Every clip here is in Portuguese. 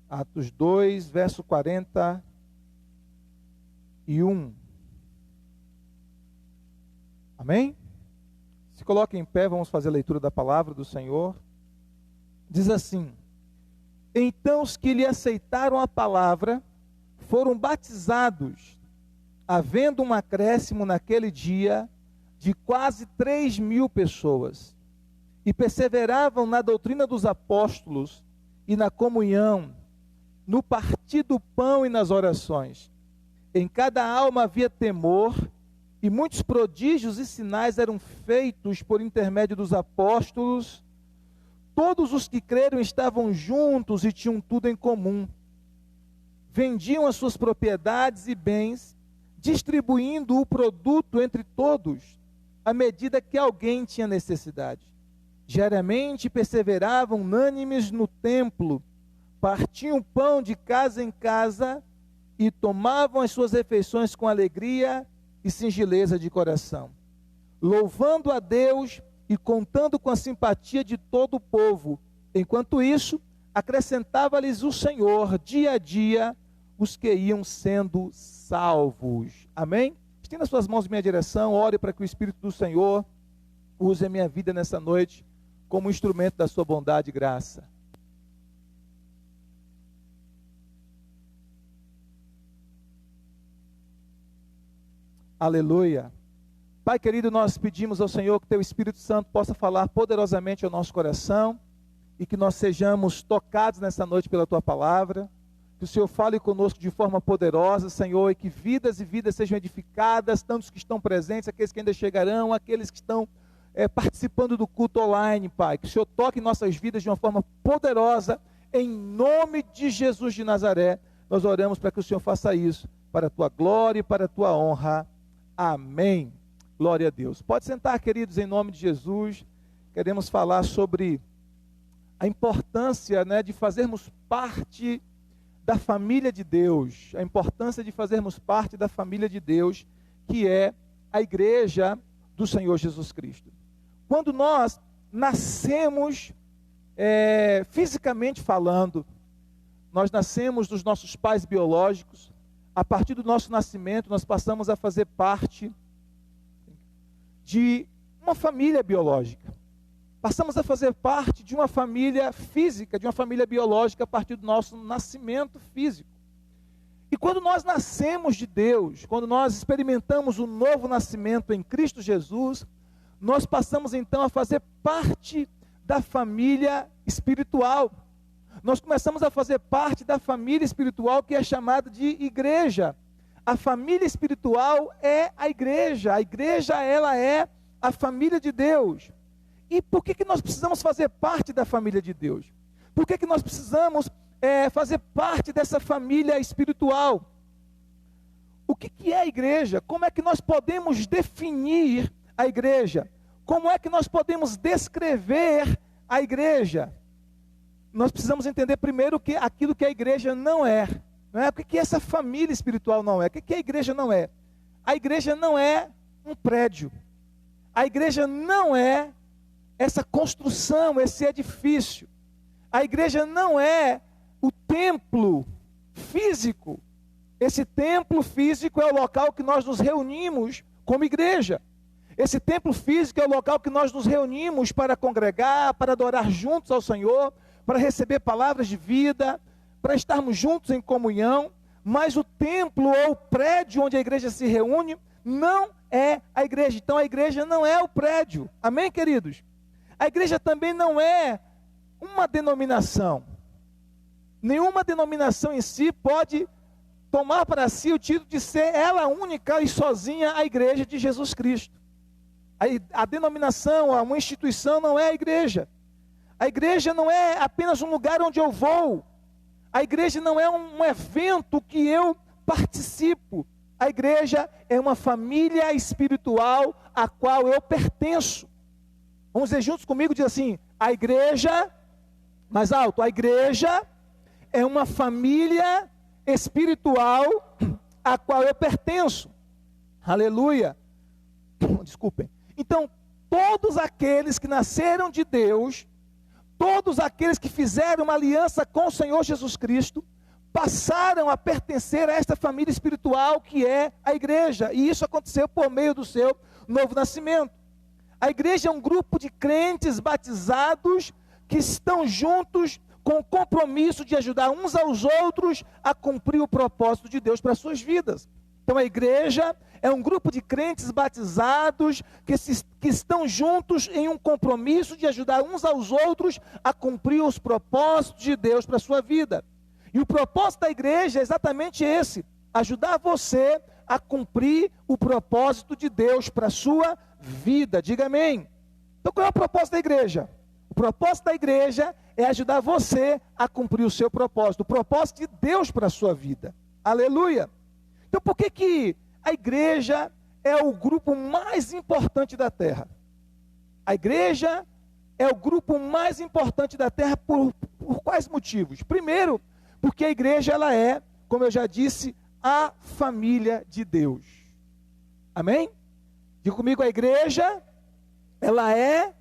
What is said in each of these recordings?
Atos 2, verso 41. Amém? Se coloque em pé, vamos fazer a leitura da palavra do Senhor. Diz assim: então os que lhe aceitaram a palavra foram batizados, havendo um acréscimo naquele dia de quase 3.000 pessoas, e perseveravam na doutrina dos apóstolos e na comunhão, no partir do pão e nas orações. Em cada alma havia temor, e muitos prodígios e sinais eram feitos por intermédio dos apóstolos. Todos os que creram estavam juntos e tinham tudo em comum. Vendiam as suas propriedades e bens, distribuindo o produto entre todos, à medida que alguém tinha necessidade. Diariamente perseveravam unânimes no templo, partiam pão de casa em casa e tomavam as suas refeições com alegria e singeleza de coração, louvando a Deus e contando com a simpatia de todo o povo. Enquanto isso, acrescentava-lhes o Senhor dia a dia os que iam sendo salvos. Amém? Estenda as suas mãos em minha direção, ore para que o Espírito do Senhor use a minha vida nessa noite como instrumento da sua bondade e graça. Aleluia. Pai querido, nós pedimos ao Senhor que teu Espírito Santo possa falar poderosamente ao nosso coração e que nós sejamos tocados nessa noite pela tua palavra. Que o Senhor fale conosco de forma poderosa, Senhor, e que vidas e vidas sejam edificadas, tanto os que estão presentes, aqueles que ainda chegarão, aqueles que estão participando do culto online, Pai. Que o Senhor toque em nossas vidas de uma forma poderosa, em nome de Jesus de Nazaré. Nós oramos para que o Senhor faça isso, para a tua glória e para a tua honra. Amém. Glória a Deus. Pode sentar, queridos, em nome de Jesus. Queremos falar sobre a importância, de fazermos parte da família de Deus. A importância de fazermos parte da família de Deus, que é a igreja do Senhor Jesus Cristo. Quando nós nascemos, fisicamente falando, nós nascemos dos nossos pais biológicos. A partir do nosso nascimento, nós passamos a fazer parte de uma família biológica. Passamos a fazer parte de uma família física, de uma família biológica a partir do nosso nascimento físico. E quando nós nascemos de Deus, quando nós experimentamos o novo nascimento em Cristo Jesus, nós passamos então a fazer parte da família espiritual. Nós começamos a fazer parte da família espiritual que é chamada de igreja. A família espiritual é a igreja ela é a família de Deus. E por que nós precisamos fazer parte da família de Deus? Por que nós precisamos fazer parte dessa família espiritual? O que é a igreja? Como é que nós podemos definir a igreja? Como é que nós podemos descrever a igreja? Nós precisamos entender primeiro aquilo que a igreja não é. O que essa família espiritual não é? O que a igreja não é? A igreja não é um prédio. A igreja não é essa construção, esse edifício. A igreja não é o templo físico. Esse templo físico é o local que nós nos reunimos como igreja. Esse templo físico é o local que nós nos reunimos para congregar, para adorar juntos ao Senhor, para receber palavras de vida, para estarmos juntos em comunhão. Mas o templo ou o prédio onde a igreja se reúne não é a igreja. Então a igreja não é o prédio. Amém, queridos? A igreja também não é uma denominação. Nenhuma denominação em si pode tomar para si o título de ser ela única e sozinha a igreja de Jesus Cristo. A denominação, uma instituição não é a igreja. A igreja não é apenas um lugar onde eu vou. A igreja não é um evento que eu participo. A igreja é uma família espiritual a qual eu pertenço. Vamos dizer juntos comigo, diz assim: a igreja, mais alto, a igreja é uma família espiritual a qual eu pertenço. Aleluia. Desculpem. Então, todos aqueles que nasceram de Deus Todos aqueles que fizeram uma aliança com o Senhor Jesus Cristo passaram a pertencer a esta família espiritual que é a igreja. E isso aconteceu por meio do seu novo nascimento. A igreja é um grupo de crentes batizados que estão juntos com o compromisso de ajudar uns aos outros a cumprir o propósito de Deus para as suas vidas. Então a igreja é um grupo de crentes batizados que estão juntos em um compromisso de ajudar uns aos outros a cumprir os propósitos de Deus para a sua vida. E o propósito da igreja é exatamente esse: ajudar você a cumprir o propósito de Deus para a sua vida. Diga amém. Então qual é o propósito da igreja? O propósito da igreja é ajudar você a cumprir o seu propósito, o propósito de Deus para a sua vida. Aleluia. Então por que a igreja é o grupo mais importante da terra? A igreja é o grupo mais importante da terra por quais motivos? Primeiro, porque a igreja ela é, como eu já disse, a família de Deus. Amém? Diga comigo, a igreja, ela é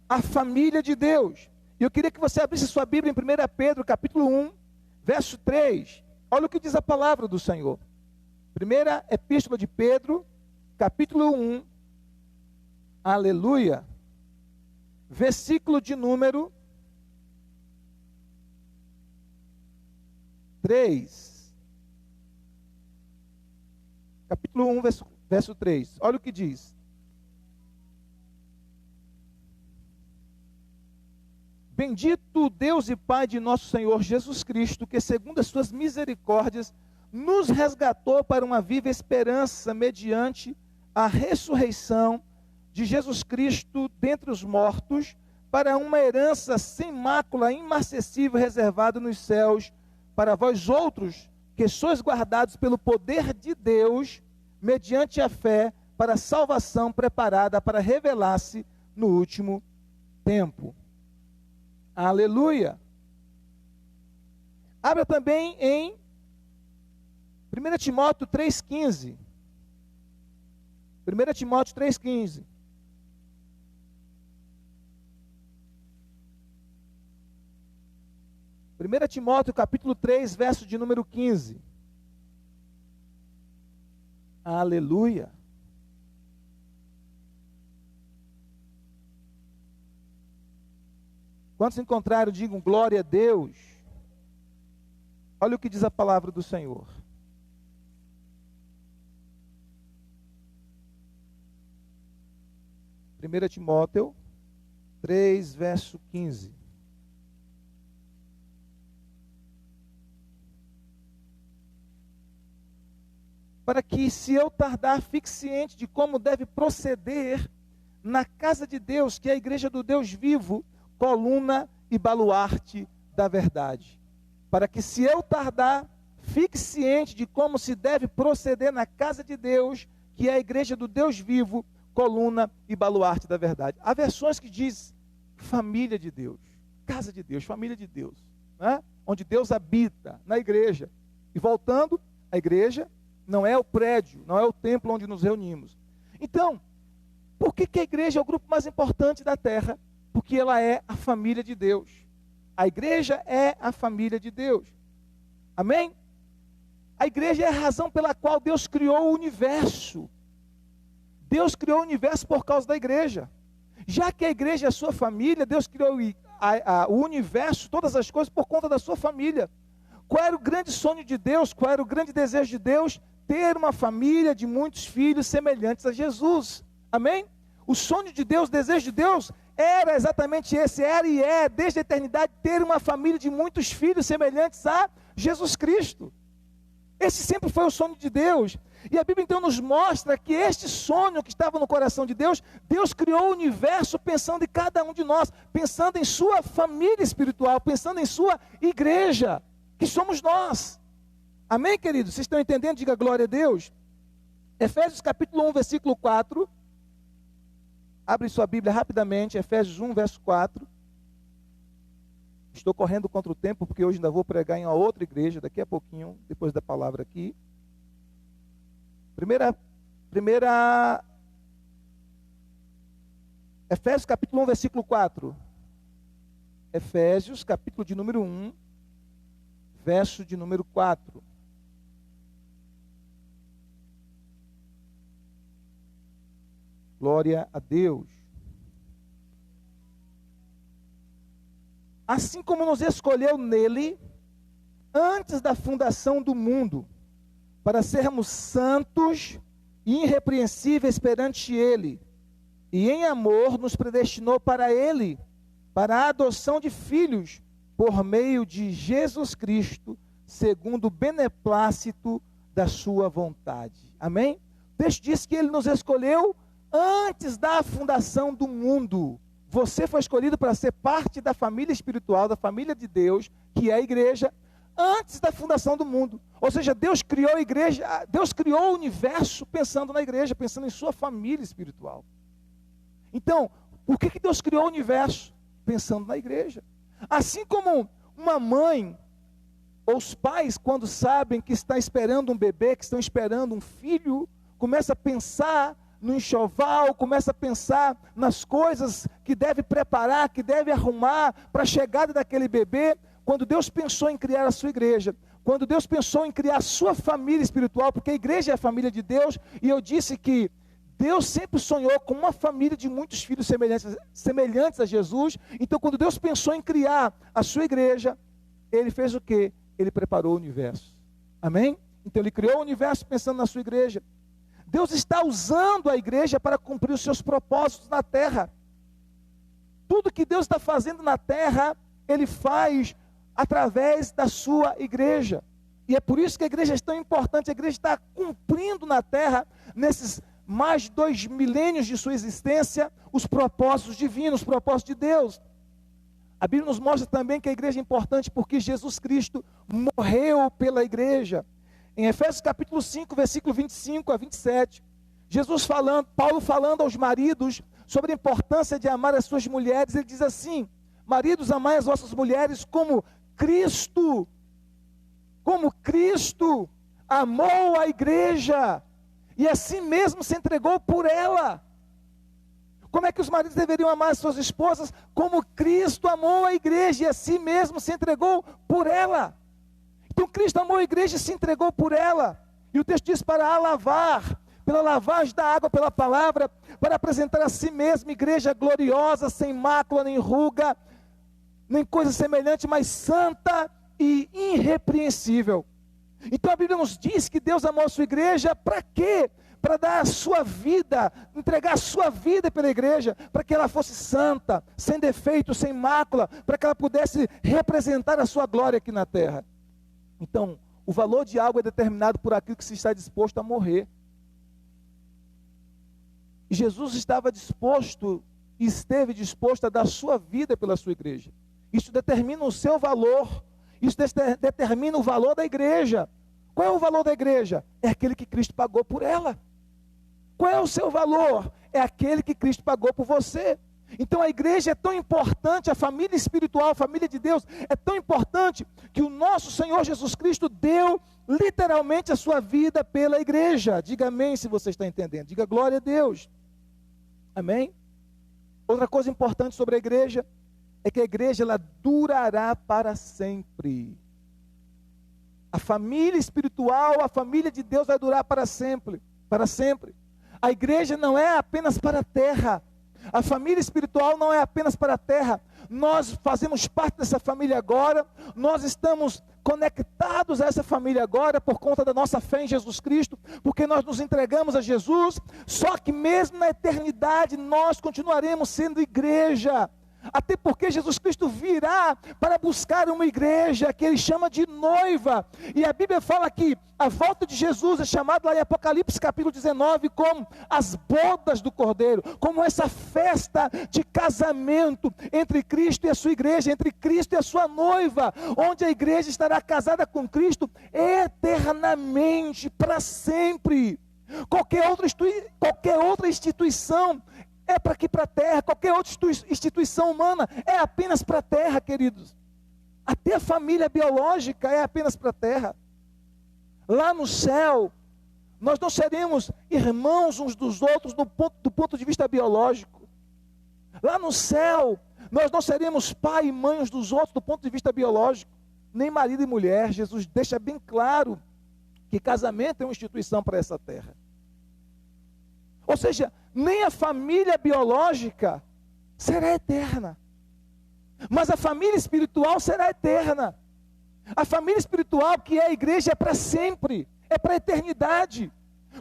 a família de Deus. E eu queria que você abrisse sua Bíblia em 1 Pedro, capítulo 1, verso 3. Olha o que diz a palavra do Senhor. Primeira epístola de Pedro, capítulo 1, aleluia, versículo de número 3. Capítulo 1, verso 3. Olha o que diz. Bendito Deus e Pai de nosso Senhor Jesus Cristo, que segundo as suas misericórdias, nos resgatou para uma viva esperança mediante a ressurreição de Jesus Cristo dentre os mortos, para uma herança sem mácula, imarcessível, reservada nos céus, para vós outros, que sois guardados pelo poder de Deus, mediante a fé, para a salvação preparada para revelar-se no último tempo. Aleluia. Abra também em 1 Timóteo 3,15. 1 Timóteo 3,15. Primeira Timóteo capítulo 3, verso de número 15. Aleluia. Quantos encontraram, digam glória a Deus. Olha o que diz a palavra do Senhor. Primeira Timóteo 3, verso 15. Para que, se eu tardar, fique ciente de como deve proceder na casa de Deus, que é a igreja do Deus vivo, coluna e baluarte da verdade. Para que, se eu tardar, fique ciente de como se deve proceder na casa de Deus, que é a igreja do Deus vivo, coluna e baluarte da verdade. Há versões que diz família de Deus, casa de Deus, família de Deus, né? Onde Deus habita, na igreja. E voltando, a igreja não é o prédio, não é o templo onde nos reunimos. Então, por que a igreja é o grupo mais importante da terra? Porque ela é a família de Deus. A igreja é a família de Deus. Amém? A igreja é a razão pela qual Deus criou o universo. Deus criou o universo por causa da igreja. Já que a igreja é a sua família, Deus criou o universo, todas as coisas, por conta da sua família. Qual era o grande sonho de Deus? Qual era o grande desejo de Deus? Ter uma família de muitos filhos semelhantes a Jesus. Amém? O sonho de Deus, o desejo de Deus, era exatamente esse, era e é, desde a eternidade, ter uma família de muitos filhos semelhantes a Jesus Cristo. Esse sempre foi o sonho de Deus. E a Bíblia então nos mostra que este sonho que estava no coração de Deus, Deus criou o universo pensando em cada um de nós, pensando em sua família espiritual, pensando em sua igreja, que somos nós. Amém, queridos? Vocês estão entendendo? Diga glória a Deus. Efésios capítulo 1, versículo 4. Abre sua Bíblia rapidamente, Efésios 1, verso 4. Estou correndo contra o tempo, porque hoje ainda vou pregar em uma outra igreja, daqui a pouquinho, depois da palavra aqui. Efésios capítulo 1, versículo 4. Efésios, capítulo de número 1, verso de número 4. Glória a Deus. Assim como nos escolheu nele, antes da fundação do mundo, para sermos santos e irrepreensíveis perante ele, e em amor nos predestinou para ele, para a adoção de filhos, por meio de Jesus Cristo, segundo o beneplácito da sua vontade. Amém? O texto diz que ele nos escolheu antes da fundação do mundo. Você foi escolhido para ser parte da família espiritual, da família de Deus, que é a igreja, antes da fundação do mundo. Ou seja, Deus criou a igreja, Deus criou o universo pensando na igreja, pensando em sua família espiritual. Então, por que Deus criou o universo? Pensando na igreja. Assim como uma mãe, ou os pais, quando sabem que está esperando um bebê, que estão esperando um filho, começa a pensar no enxoval, começa a pensar nas coisas que deve preparar, que deve arrumar para a chegada daquele bebê. Quando Deus pensou em criar a sua igreja, quando Deus pensou em criar a sua família espiritual, porque a igreja é a família de Deus, e eu disse que Deus sempre sonhou com uma família de muitos filhos semelhantes a Jesus. Então, quando Deus pensou em criar a sua igreja, Ele fez o quê? Ele preparou o universo. Amém? Então, Ele criou o universo pensando na sua igreja. Deus está usando a igreja para cumprir os seus propósitos na terra. Tudo que Deus está fazendo na terra, Ele faz através da sua igreja. E é por isso que a igreja é tão importante. A igreja está cumprindo na terra, nesses mais de 2 milênios de sua existência, os propósitos divinos, os propósitos de Deus. A Bíblia nos mostra também que a igreja é importante porque Jesus Cristo morreu pela igreja. Em Efésios capítulo 5, versículo 25 a 27, Paulo falando aos maridos sobre a importância de amar as suas mulheres, ele diz assim: maridos, amai as vossas mulheres como Cristo amou a igreja e assim mesmo se entregou por ela. Como é que os maridos deveriam amar as suas esposas? Como Cristo amou a igreja e assim mesmo se entregou por ela. Então Cristo amou a igreja e se entregou por ela. E o texto diz para a lavar, pela lavagem da água, pela palavra, para apresentar a si mesmo igreja gloriosa, sem mácula, nem ruga, nem coisa semelhante, mas santa e irrepreensível. Então a Bíblia nos diz que Deus amou a sua igreja para quê? Para dar a sua vida, entregar a sua vida pela igreja, para que ela fosse santa, sem defeito, sem mácula, para que ela pudesse representar a sua glória aqui na terra. Então, o valor de algo é determinado por aquilo que se está disposto a morrer. E Jesus estava disposto, e esteve disposto a dar a sua vida pela sua igreja. Isso determina o seu valor. Isso determina o valor da igreja. Qual é o valor da igreja? É aquele que Cristo pagou por ela. Qual é o seu valor? É aquele que Cristo pagou por você. Então a igreja é tão importante, a família espiritual, a família de Deus é tão importante, que o nosso Senhor Jesus Cristo deu literalmente a sua vida pela igreja. Diga amém se você está entendendo. Diga glória a Deus. Amém? Outra coisa importante sobre a igreja é que a igreja ela durará para sempre. A família espiritual, a família de Deus vai durar para sempre, para sempre. A igreja não é apenas para a terra. A família espiritual não é apenas para a terra. Nós fazemos parte dessa família agora. Nós estamos conectados a essa família agora por conta da nossa fé em Jesus Cristo, porque nós nos entregamos a Jesus. Só que mesmo na eternidade nós continuaremos sendo igreja. Até porque Jesus Cristo virá para buscar uma igreja que Ele chama de noiva. E a Bíblia fala que a volta de Jesus é chamada lá em Apocalipse capítulo 19 como as bodas do Cordeiro, como essa festa de casamento entre Cristo e a sua igreja, entre Cristo e a sua noiva, onde a igreja estará casada com Cristo eternamente, para sempre. Qualquer outra instituição é para aqui para a terra, qualquer outra instituição humana é apenas para a terra, queridos. Até a família biológica é apenas para a terra. Lá no céu, nós não seremos irmãos uns dos outros do ponto de vista biológico. Lá no céu, Nós não seremos pai e mãe uns dos outros do ponto de vista biológico, nem marido e mulher. Jesus deixa bem claro que casamento é uma instituição para essa terra. Ou seja, nem a família biológica será eterna, mas a família espiritual será eterna. A família espiritual, que é a igreja, é para sempre, é para a eternidade.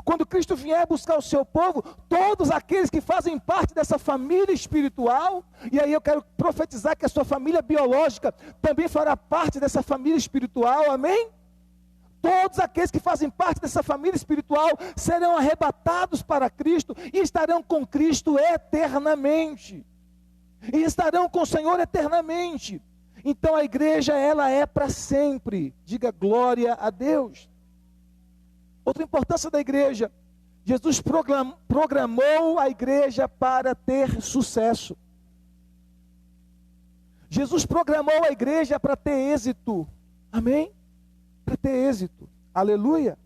Quando Cristo vier buscar o seu povo, todos aqueles que fazem parte dessa família espiritual, e aí eu quero profetizar que a sua família biológica também fará parte dessa família espiritual, amém? Todos aqueles que fazem parte dessa família espiritual serão arrebatados para Cristo e estarão com Cristo eternamente. E estarão com o Senhor eternamente. Então a igreja, ela é para sempre. Diga glória a Deus. Outra importância da igreja: Jesus programou a igreja para ter sucesso. Jesus programou a igreja para ter êxito. Amém? Para ter êxito. Aleluia.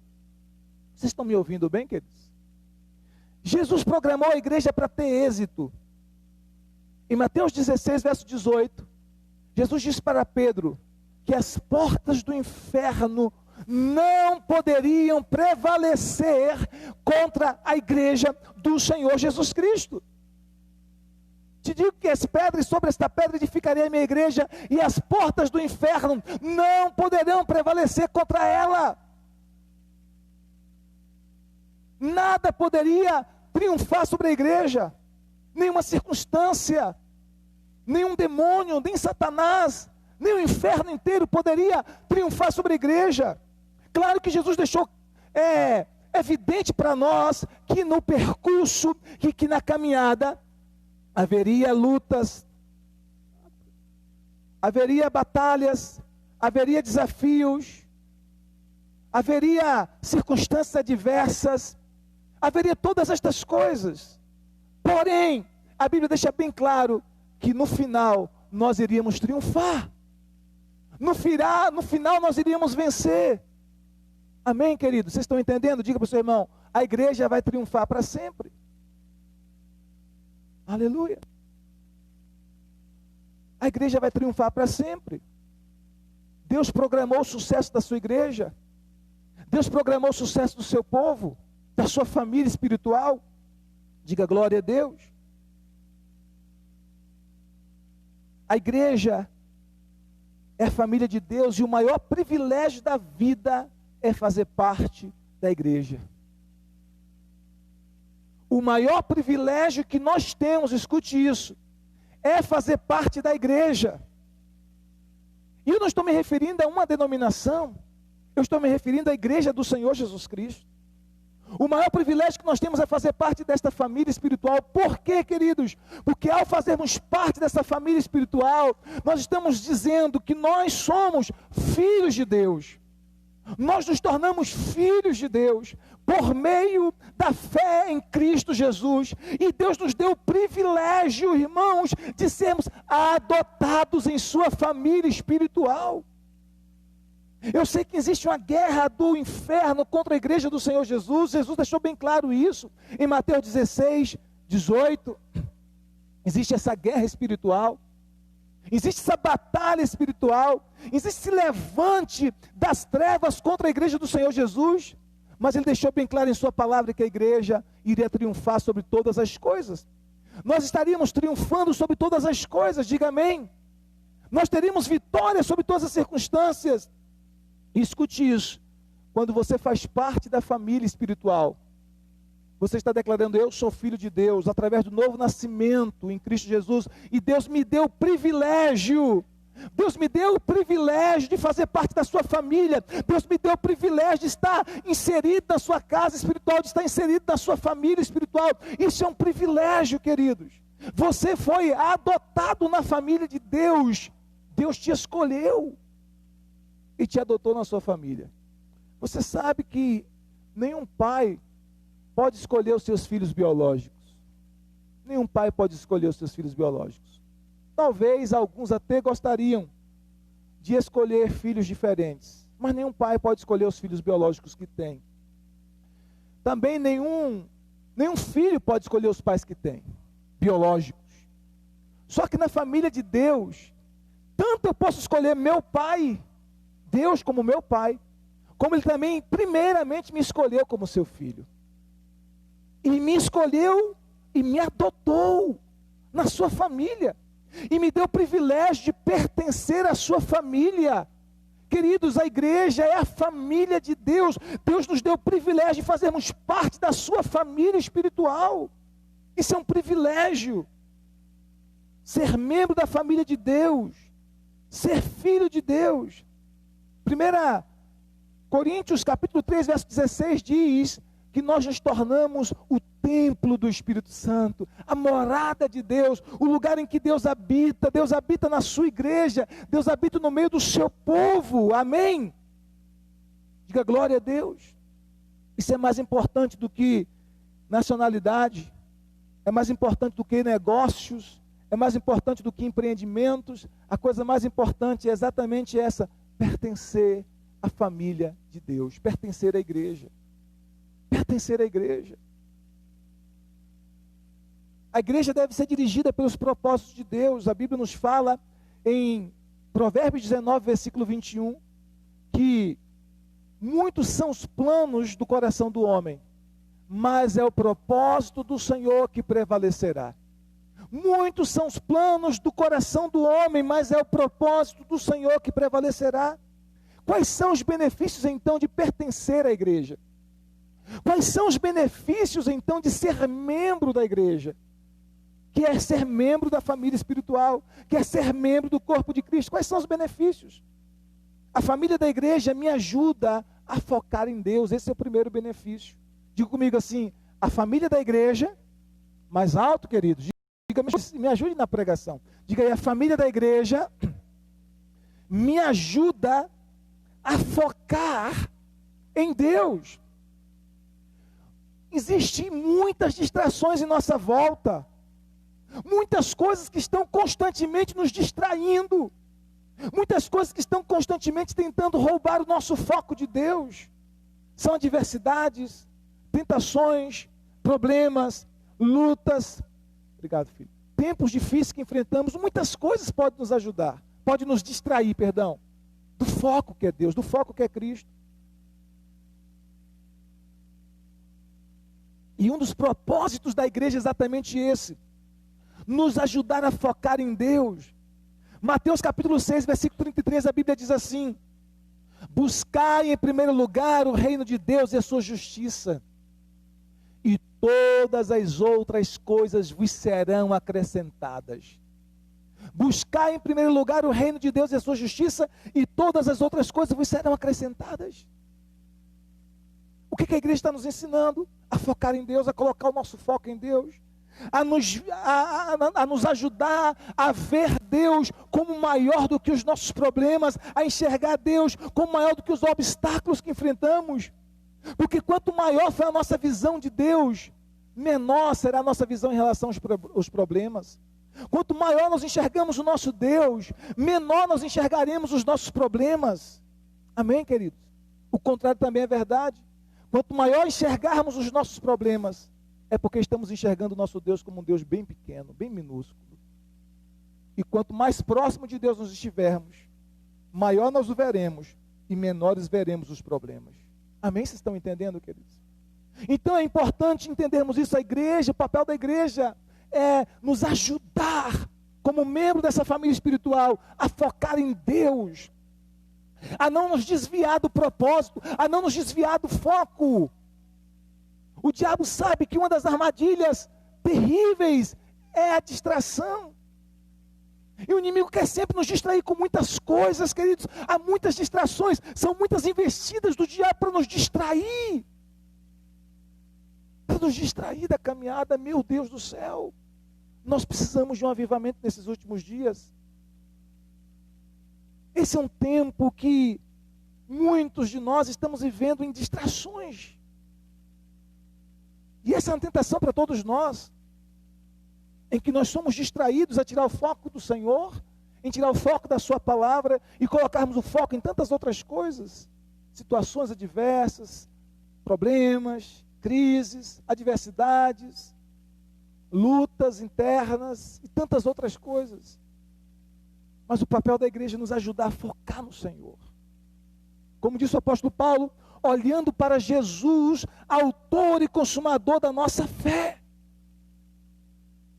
Vocês estão me ouvindo bem, queridos? Jesus programou a igreja para ter êxito. Em Mateus 16, verso 18, Jesus disse para Pedro que as portas do inferno não poderiam prevalecer contra a igreja do Senhor Jesus Cristo. Te digo que as pedras, sobre esta pedra edificarei a minha igreja, e as portas do inferno não poderão prevalecer contra ela. Nada poderia triunfar sobre a igreja, nenhuma circunstância, nenhum demônio, nem Satanás, nem o inferno inteiro poderia triunfar sobre a igreja. Claro que Jesus deixou evidente para nós que no percurso, que na caminhada, haveria lutas, haveria batalhas, haveria desafios, haveria circunstâncias adversas, haveria todas estas coisas. Porém, a Bíblia deixa bem claro que no final nós iríamos triunfar. No final nós iríamos vencer. Amém, queridos? Vocês estão entendendo? Diga para o seu irmão: a igreja vai triunfar para sempre. Aleluia. A igreja vai triunfar para sempre. Deus programou o sucesso da sua igreja. Deus programou o sucesso do seu povo, da sua família espiritual. Diga glória a Deus. A igreja é a família de Deus, e o maior privilégio da vida é fazer parte da igreja. O maior privilégio que nós temos, escute isso, é fazer parte da igreja. E eu não estou me referindo a uma denominação, eu estou me referindo à igreja do Senhor Jesus Cristo. O maior privilégio que nós temos é fazer parte desta família espiritual. Por quê, queridos? Porque ao fazermos parte dessa família espiritual, nós estamos dizendo que nós somos filhos de Deus. Nós nos tornamos filhos de Deus por meio da fé em Cristo Jesus. E Deus nos deu o privilégio, irmãos, de sermos adotados em sua família espiritual. Eu sei que existe uma guerra do inferno contra a igreja do Senhor Jesus. Jesus deixou bem claro isso em Mateus 16, 18. Existe essa guerra espiritual, existe essa batalha espiritual, existe esse levante das trevas contra a igreja do Senhor Jesus. Mas Ele deixou bem claro em sua palavra que a igreja iria triunfar sobre todas as coisas. Nós estaríamos triunfando sobre todas as coisas, diga amém. Nós teríamos vitória sobre todas as circunstâncias. E escute isso: quando você faz parte da família espiritual, você está declarando: eu sou filho de Deus, através do novo nascimento em Cristo Jesus, e Deus me deu o privilégio, de fazer parte da sua família, Deus me deu o privilégio de estar inserido na sua casa espiritual, de estar inserido na sua família espiritual. Isso é um privilégio, queridos. Você foi adotado na família de Deus, Deus te escolheu e te adotou na sua família. Você sabe que nenhum pai pode escolher os seus filhos biológicos. Nenhum pai pode escolher os seus filhos biológicos. Talvez alguns até gostariam de escolher filhos diferentes, mas nenhum pai pode escolher os filhos biológicos que tem. Também nenhum filho pode escolher os pais que tem, biológicos. Só que na família de Deus, tanto eu posso escolher meu pai, Deus como meu pai, como Ele também, primeiramente, me escolheu como seu filho. E me escolheu e me adotou na sua família. E me deu o privilégio de pertencer à sua família. Queridos, a igreja é a família de Deus. Deus nos deu o privilégio de fazermos parte da sua família espiritual. Isso é um privilégio. Ser membro da família de Deus. Ser filho de Deus. 1 Coríntios capítulo 3, verso 16 diz que nós nos tornamos o templo do Espírito Santo, a morada de Deus, o lugar em que Deus habita na sua igreja, Deus habita no meio do seu povo, amém? Diga glória a Deus. Isso é mais importante do que nacionalidade, é mais importante do que negócios, é mais importante do que empreendimentos. A coisa mais importante é exatamente essa: pertencer à família de Deus, pertencer à igreja. Pertencer à igreja. A igreja deve ser dirigida pelos propósitos de Deus. A Bíblia nos fala em Provérbios 19, versículo 21, que muitos são os planos do coração do homem, mas é o propósito do Senhor que prevalecerá. Muitos são os planos do coração do homem, mas é o propósito do Senhor que prevalecerá. Quais são os benefícios então de pertencer à igreja? Quais são os benefícios então de ser membro da igreja? Que é ser membro da família espiritual, que é ser membro do corpo de Cristo. Quais são os benefícios? A família da igreja me ajuda a focar em Deus. Esse é o primeiro benefício. Diga comigo assim: a família da igreja, mais alto, queridos, diga, me ajude na pregação. Diga aí: a família da igreja me ajuda a focar em Deus. Existem muitas distrações em nossa volta, muitas coisas que estão constantemente nos distraindo, muitas coisas que estão constantemente tentando roubar o nosso foco de Deus. São adversidades, tentações, problemas, lutas, obrigado, filho, tempos difíceis que enfrentamos. Muitas coisas podem nos ajudar, podem nos distrair, do foco que é Deus, do foco que é Cristo. E um dos propósitos da igreja é exatamente esse: nos ajudar a focar em Deus. Mateus capítulo 6, versículo 33, a Bíblia diz assim: buscai em primeiro lugar o reino de Deus e a sua justiça, e todas as outras coisas vos serão acrescentadas. Buscai em primeiro lugar o reino de Deus e a sua justiça, e todas as outras coisas vos serão acrescentadas. O que a igreja está nos ensinando? A focar em Deus, a colocar o nosso foco em Deus, a nos ajudar a ver Deus como maior do que os nossos problemas, a enxergar Deus como maior do que os obstáculos que enfrentamos. Porque quanto maior for a nossa visão de Deus, menor será a nossa visão em relação aos problemas. Quanto maior nós enxergamos o nosso Deus, menor nós enxergaremos os nossos problemas. Amém, queridos? O contrário também é verdade. Quanto maior enxergarmos os nossos problemas, é porque estamos enxergando o nosso Deus como um Deus bem pequeno, bem minúsculo. E quanto mais próximo de Deus nós estivermos, maior nós o veremos e menores veremos os problemas. Amém? Vocês estão entendendo, queridos? Então é importante entendermos isso. A igreja, o papel da igreja é nos ajudar, como membro dessa família espiritual, a focar em Deus, a não nos desviar do propósito, a não nos desviar do foco. O diabo sabe que uma das armadilhas terríveis é a distração. E o inimigo quer sempre nos distrair com muitas coisas, queridos. Há muitas distrações, são muitas investidas do diabo para nos distrair. Para nos distrair da caminhada. Meu Deus do céu. Nós precisamos de um avivamento nesses últimos dias. Esse é um tempo que muitos de nós estamos vivendo em distrações. E essa é uma tentação para todos nós, em que nós somos distraídos a tirar o foco do Senhor, em tirar o foco da sua palavra e colocarmos o foco em tantas outras coisas, situações adversas, problemas, crises, adversidades. lutas internas e tantas outras coisas. Mas o papel da igreja é nos ajudar a focar no Senhor. Como disse o apóstolo Paulo, olhando para Jesus, autor e consumador da nossa fé.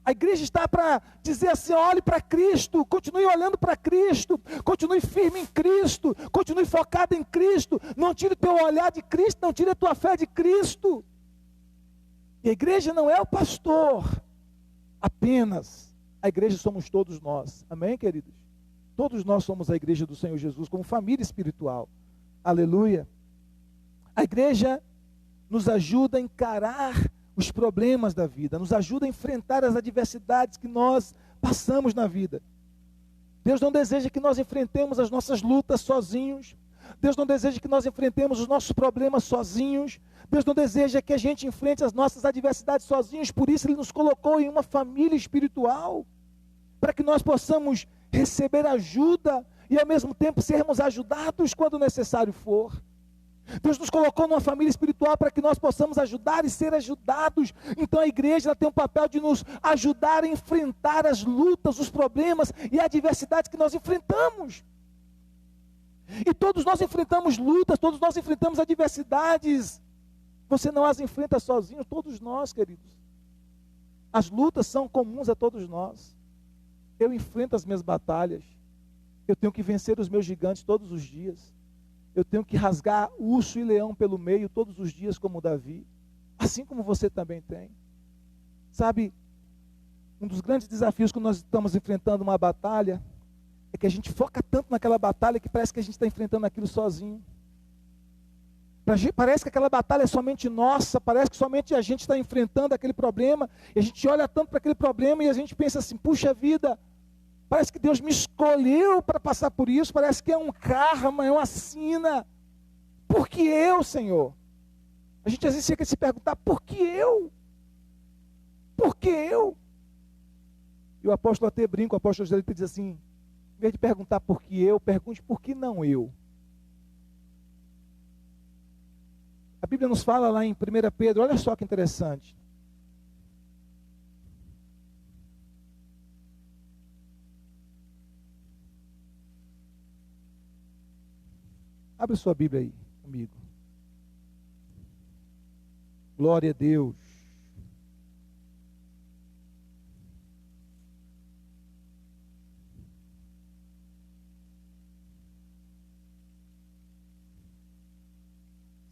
A igreja está para dizer assim: olhe para Cristo, continue olhando para Cristo, continue firme em Cristo, continue focado em Cristo, não tire o teu olhar de Cristo, não tire a tua fé de Cristo. E a igreja não é o pastor apenas, a igreja somos todos nós, amém, queridos? Todos nós somos a igreja do Senhor Jesus, como família espiritual, aleluia. A igreja nos ajuda a encarar os problemas da vida, nos ajuda a enfrentar as adversidades que nós passamos na vida. Deus não deseja que nós enfrentemos as nossas lutas sozinhos. Deus não deseja que nós enfrentemos os nossos problemas sozinhos. Deus não deseja que a gente enfrente as nossas adversidades sozinhos. Por isso Ele nos colocou em uma família espiritual, para que nós possamos receber ajuda e ao mesmo tempo sermos ajudados quando necessário for. Deus nos colocou numa família espiritual para que nós possamos ajudar e ser ajudados. Então a igreja ela tem um papel de nos ajudar a enfrentar as lutas, os problemas e a adversidade que nós enfrentamos. E todos nós enfrentamos lutas, todos nós enfrentamos adversidades. Você não as enfrenta sozinho, todos nós, queridos. As lutas são comuns a todos nós. Eu enfrento as minhas batalhas. Eu tenho que vencer os meus gigantes todos os dias. Eu tenho que rasgar urso e leão pelo meio todos os dias como Davi. Assim como você também tem. Sabe, um dos grandes desafios que nós estamos enfrentando uma batalha é que a gente foca tanto naquela batalha que parece que a gente está enfrentando aquilo sozinho. Parece que aquela batalha é somente nossa, parece que somente a gente está enfrentando aquele problema, e a gente olha tanto para aquele problema e a gente pensa assim: puxa vida, parece que Deus me escolheu para passar por isso, parece que é um karma, é uma sina. Por que eu, Senhor? A gente às vezes chega a se perguntar: por que eu? Por que eu? E o apóstolo até brinca, o apóstolo José diz assim: em vez de perguntar por que eu, pergunte por que não eu. A Bíblia nos fala lá em 1 Pedro, olha só que interessante. Abre sua Bíblia aí, amigo. Glória a Deus.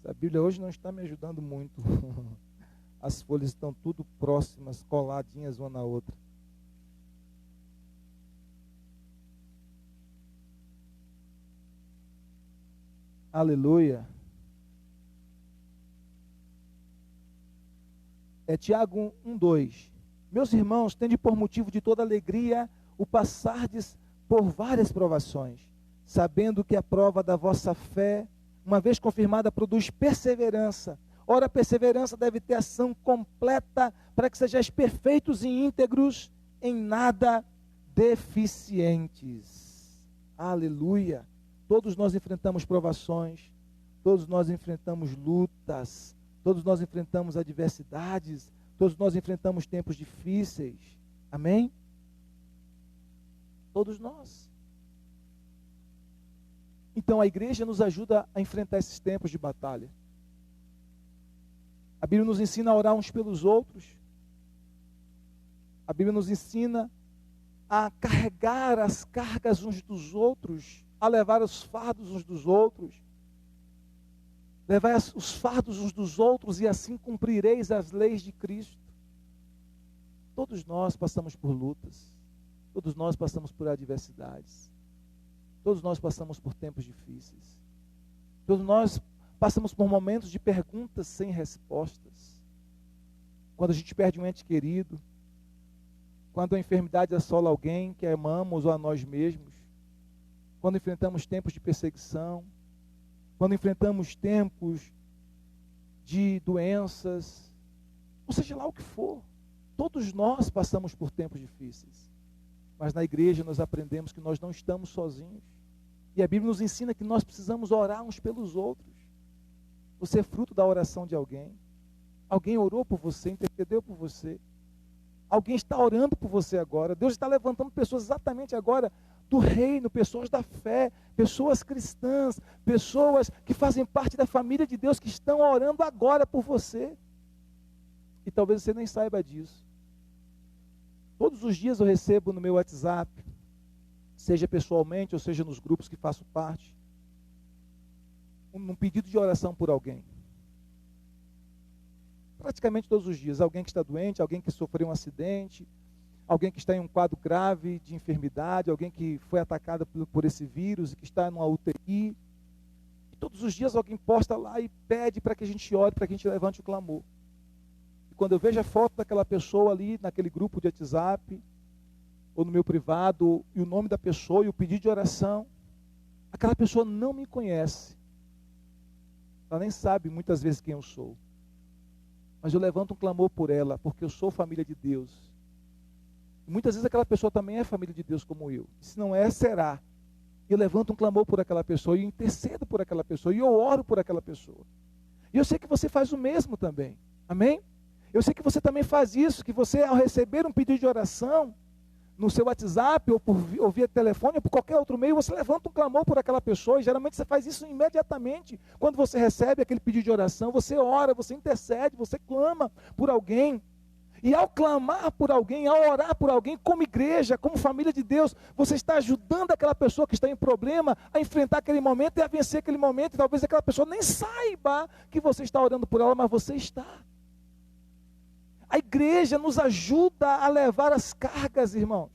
A Bíblia hoje não está me ajudando muito. As folhas estão tudo próximas, coladinhas uma na outra. Aleluia. É Tiago 1:2. Meus irmãos, tende por motivo de toda alegria o passardes por várias provações, sabendo que a prova da vossa fé, uma vez confirmada, produz perseverança. Ora, a perseverança deve ter ação completa, para que sejais perfeitos e íntegros, em nada deficientes. Aleluia. Todos nós enfrentamos provações, todos nós enfrentamos lutas, todos nós enfrentamos adversidades, todos nós enfrentamos tempos difíceis. Amém? Todos nós. Então a igreja nos ajuda a enfrentar esses tempos de batalha. A Bíblia nos ensina a orar uns pelos outros. A Bíblia nos ensina a carregar as cargas uns dos outros, a levar os fardos uns dos outros. Levar os fardos uns dos outros e assim cumprireis as leis de Cristo. Todos nós passamos por lutas. Todos nós passamos por adversidades. Todos nós passamos por tempos difíceis. Todos nós passamos por momentos de perguntas sem respostas. Quando a gente perde um ente querido, quando a enfermidade assola alguém que amamos ou a nós mesmos, quando enfrentamos tempos de perseguição, quando enfrentamos tempos de doenças, ou seja lá o que for, todos nós passamos por tempos difíceis. Mas na igreja nós aprendemos que nós não estamos sozinhos. E a Bíblia nos ensina que nós precisamos orar uns pelos outros. Você é fruto da oração de alguém. Alguém orou por você, intercedeu por você. Alguém está orando por você agora. Deus está levantando pessoas exatamente agora do reino, pessoas da fé, pessoas cristãs, pessoas que fazem parte da família de Deus, que estão orando agora por você. E talvez você nem saiba disso. Todos os dias eu recebo no meu WhatsApp, seja pessoalmente ou seja nos grupos que faço parte, um pedido de oração por alguém. Praticamente todos os dias, alguém que está doente, alguém que sofreu um acidente, alguém que está em um quadro grave de enfermidade, alguém que foi atacado por esse vírus e que está numa UTI. E todos os dias alguém posta lá e pede para que a gente ore, para que a gente levante o clamor. E quando eu vejo a foto daquela pessoa ali, naquele grupo de WhatsApp, ou no meu privado, e o nome da pessoa e o pedido de oração, aquela pessoa não me conhece. Ela nem sabe muitas vezes quem eu sou. Mas eu levanto um clamor por ela, porque eu sou família de Deus. E muitas vezes aquela pessoa também é família de Deus como eu. E se não é, será. E eu levanto um clamor por aquela pessoa, e eu intercedo por aquela pessoa, e eu oro por aquela pessoa. E eu sei que você faz o mesmo também. Amém? Eu sei que você também faz isso, que você, ao receber um pedido de oração, no seu WhatsApp, ou via telefone, ou por qualquer outro meio, você levanta um clamor por aquela pessoa, e geralmente você faz isso imediatamente. Quando você recebe aquele pedido de oração, você ora, você intercede, você clama por alguém. E ao clamar por alguém, ao orar por alguém, como igreja, como família de Deus, você está ajudando aquela pessoa que está em problema a enfrentar aquele momento e a vencer aquele momento. E talvez aquela pessoa nem saiba que você está orando por ela, mas você está. A igreja nos ajuda a levar as cargas, irmãos.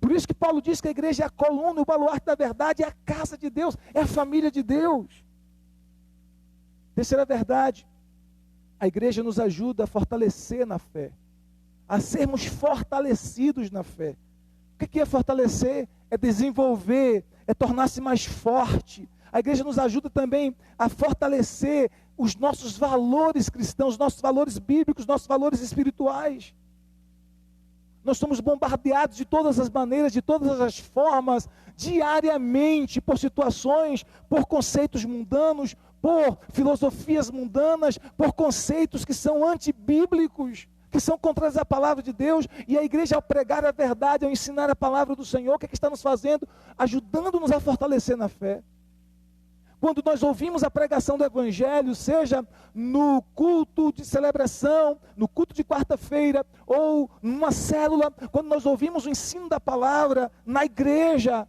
Por isso que Paulo diz que a igreja é a coluna, o baluarte da verdade, é a casa de Deus, é a família de Deus. Terceira verdade, a igreja nos ajuda a fortalecer na fé, a sermos fortalecidos na fé. O que é fortalecer? É desenvolver, é tornar-se mais forte. A igreja nos ajuda também a fortalecer os nossos valores cristãos, nossos valores bíblicos, nossos valores espirituais. Nós somos bombardeados de todas as maneiras, de todas as formas, diariamente, por situações, por conceitos mundanos, por filosofias mundanas, por conceitos que são antibíblicos, que são contrários à palavra de Deus. E a igreja, ao pregar a verdade, ao ensinar a palavra do Senhor, o que é que está nos fazendo? Ajudando-nos a fortalecer na fé. Quando nós ouvimos a pregação do Evangelho, seja no culto de celebração, no culto de quarta-feira, ou numa célula, quando nós ouvimos o ensino da palavra na igreja,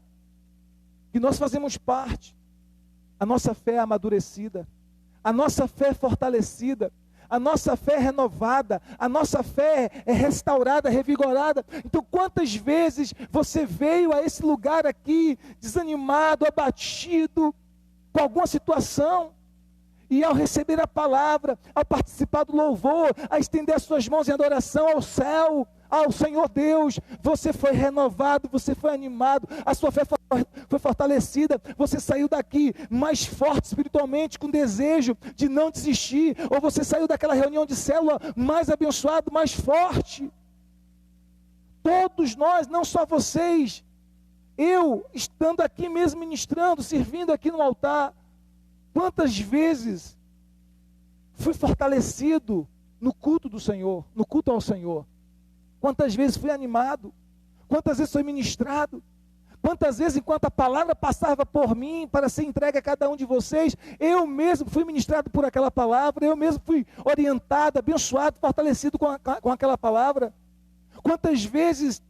que nós fazemos parte, a nossa fé é amadurecida, a nossa fé é fortalecida, a nossa fé é renovada, a nossa fé é restaurada, revigorada. Então, quantas vezes você veio a esse lugar aqui, desanimado, abatido, com alguma situação, e ao receber a palavra, ao participar do louvor, a estender as suas mãos em adoração ao céu, ao Senhor Deus, você foi renovado, você foi animado, a sua fé foi fortalecida, você saiu daqui mais forte espiritualmente, com desejo de não desistir, ou você saiu daquela reunião de célula mais abençoado, mais forte. Todos nós, não só vocês, eu, estando aqui mesmo ministrando, servindo aqui no altar, quantas vezes fui fortalecido no culto do Senhor, no culto ao Senhor? Quantas vezes fui animado? Quantas vezes fui ministrado? Quantas vezes, enquanto a palavra passava por mim para ser entregue a cada um de vocês, eu mesmo fui ministrado por aquela palavra, eu mesmo fui orientado, abençoado, fortalecido com aquela palavra? Quantas vezes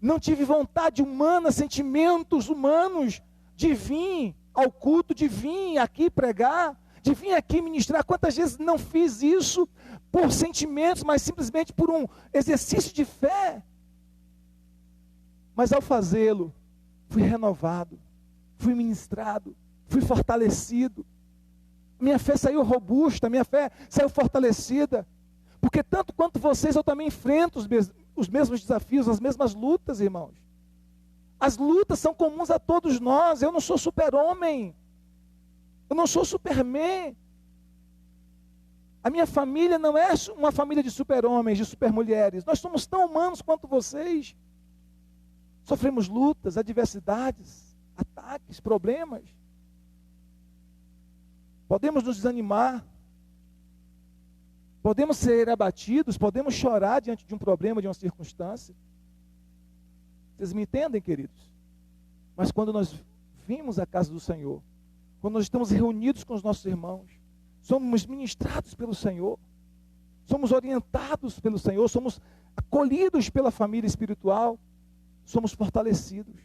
não tive vontade humana, sentimentos humanos, de vir ao culto, de vir aqui pregar, de vir aqui ministrar? Quantas vezes não fiz isso por sentimentos, mas simplesmente por um exercício de fé? Mas ao fazê-lo, fui renovado, fui ministrado, fui fortalecido. Minha fé saiu robusta, minha fé saiu fortalecida. Porque tanto quanto vocês, eu também enfrento os mesmos desafios, as mesmas lutas, irmãos. As lutas são comuns a todos nós. Eu não sou super-homem, eu não sou Superman. A minha família não é uma família de super-homens, de super-mulheres. Nós somos tão humanos quanto vocês. Sofremos lutas, adversidades, ataques, problemas. Podemos nos desanimar. Podemos ser abatidos, podemos chorar diante de um problema, de uma circunstância. Vocês me entendem, queridos? Mas quando nós vimos a casa do Senhor, quando nós estamos reunidos com os nossos irmãos, somos ministrados pelo Senhor, somos orientados pelo Senhor, somos acolhidos pela família espiritual, somos fortalecidos,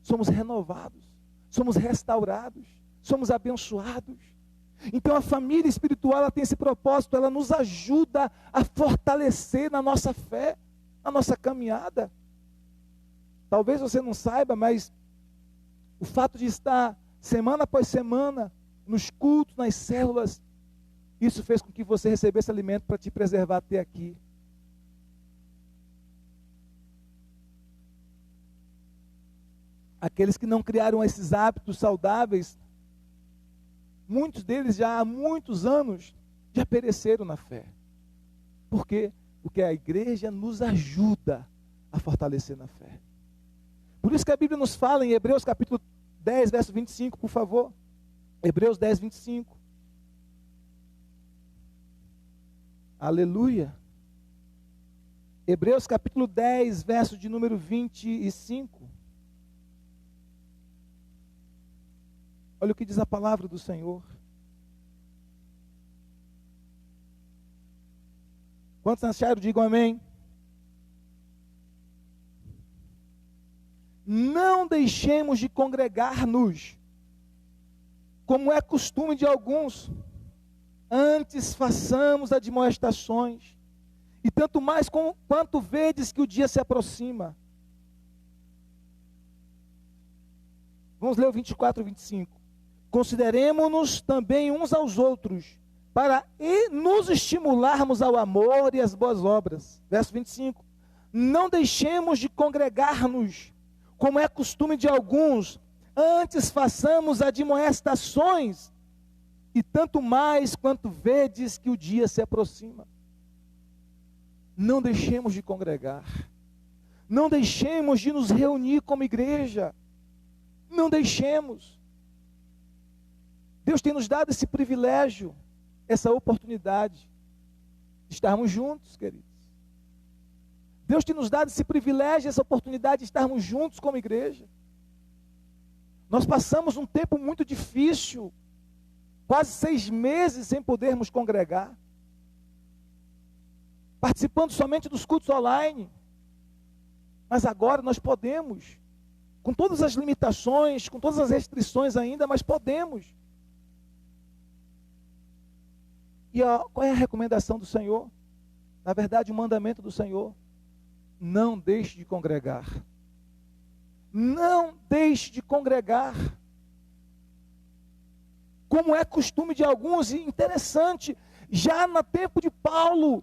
somos renovados, somos restaurados, somos abençoados. Então a família espiritual, ela tem esse propósito, ela nos ajuda a fortalecer na nossa fé, na nossa caminhada. Talvez você não saiba, mas o fato de estar semana após semana nos cultos, nas células, isso fez com que você recebesse alimento para te preservar até aqui. Aqueles que não criaram esses hábitos saudáveis, muitos deles já há muitos anos já pereceram na fé. Por quê? Porque a igreja nos ajuda a fortalecer na fé. Por isso que a Bíblia nos fala em Hebreus capítulo 10, verso 25, por favor. Hebreus 10, 25. Aleluia. Hebreus capítulo 10, verso de número 25. Olha o que diz a palavra do Senhor. Quantos acharam? Digam amém. Não deixemos de congregar-nos, como é costume de alguns, antes façamos admoestações, e tanto mais quanto vedes que o dia se aproxima. Vamos ler o 24 e 25. Consideremo-nos também uns aos outros, para nos estimularmos ao amor e às boas obras. Verso 25. Não deixemos de congregar-nos, como é costume de alguns, antes façamos admoestações, e tanto mais quanto vedes que o dia se aproxima. Não deixemos de congregar, não deixemos de nos reunir como igreja, não deixemos. Deus tem nos dado esse privilégio, essa oportunidade de estarmos juntos, queridos. Deus tem nos dado esse privilégio, essa oportunidade de estarmos juntos como igreja. Nós passamos um tempo muito difícil, quase 6 meses sem podermos congregar, participando somente dos cultos online. Mas agora nós podemos, com todas as limitações, com todas as restrições ainda, mas podemos. E qual é a recomendação do Senhor? Na verdade, o mandamento do Senhor: não deixe de congregar. Não deixe de congregar. Como é costume de alguns, e interessante, já no tempo de Paulo,